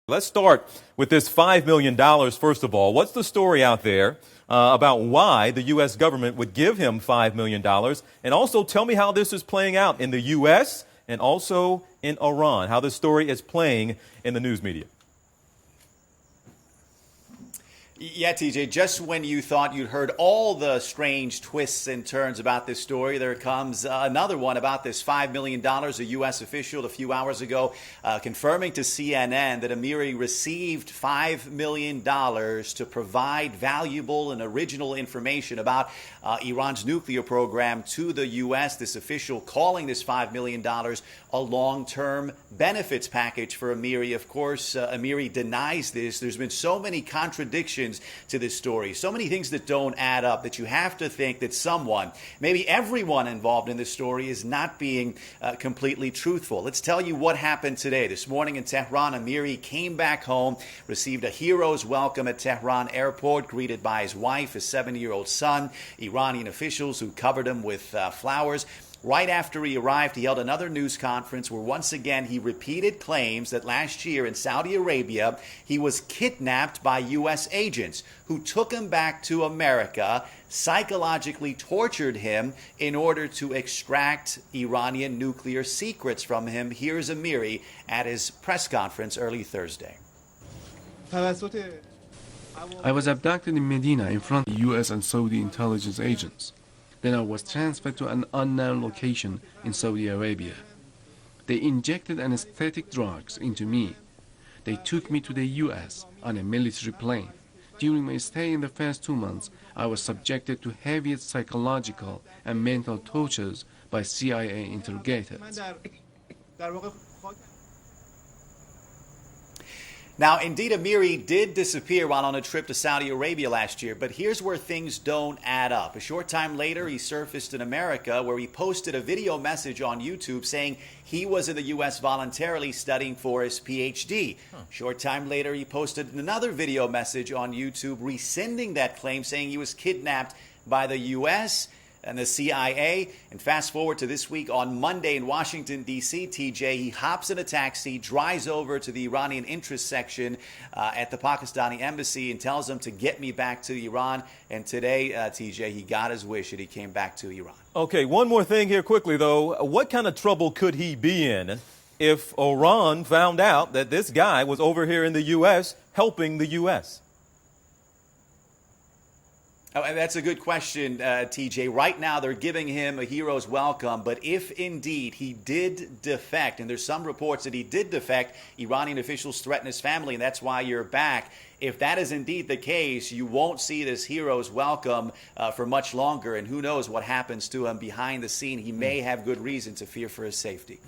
Let's start with this $5 million, first of all. What's the story out there about why the U.S. government would give him $5 million? And also tell me how this is playing out in the U.S. and also in Iran, how this story is playing in the news media. Yeah, TJ, just when you thought you'd heard all the strange twists and turns about this story, there comes another one about this $5 million. A U.S. official a few hours ago confirming to CNN that Amiri received $5 million to provide valuable and original information about Iran's nuclear program to the U.S. This official calling this $5 million a long-term benefits package for Amiri. Of course, Amiri denies this. There's been so many contradictions to this story, so many things that don't add up, that you have to think that someone, maybe everyone involved in this story, is not being completely truthful. Let's tell you what happened today. This morning in Tehran, Amiri came back home, received a hero's welcome at Tehran airport, greeted by his wife, his 7-year-old son, Iranian officials who covered him with flowers. Right after he arrived, he held another news conference where once again he repeated claims that last year in Saudi Arabia he was kidnapped by U.S. agents who took him back to America, psychologically tortured him in order to extract Iranian nuclear secrets from him. Here's Amiri at his press conference early Thursday. I was abducted in Medina in front of U.S. and Saudi intelligence agents. Then I was transferred to an unknown location in Saudi Arabia. They injected anesthetic drugs into me. They took me to the U.S. on a military plane. During my stay in the first 2 months, I was subjected to heaviest psychological and mental tortures by CIA interrogators. Now, indeed, Amiri did disappear while on a trip to Saudi Arabia last year, but here's where things don't add up. A short time later, he surfaced in America where he posted a video message on YouTube saying he was in the U.S. voluntarily studying for his Ph.D. A short time later, he posted another video message on YouTube rescinding that claim, saying he was kidnapped by the U.S. and the CIA. And fast forward to this week on Monday in Washington, D.C., TJ, he hops in a taxi, drives over to the Iranian interest section at the Pakistani embassy and tells them to get me back to Iran. And today, TJ, he got his wish and he came back to Iran. Okay, one more thing here quickly, though. What kind of trouble could he be in if Iran found out that this guy was over here in the U.S. helping the U.S.? Oh, and that's a good question, TJ. Right now, they're giving him a hero's welcome. But if indeed he did defect, and there's some reports that he did defect, Iranian officials threaten his family, and that's why you're back. If that is indeed the case, you won't see this hero's welcome for much longer. And who knows what happens to him behind the scene. He may have good reason to fear for his safety.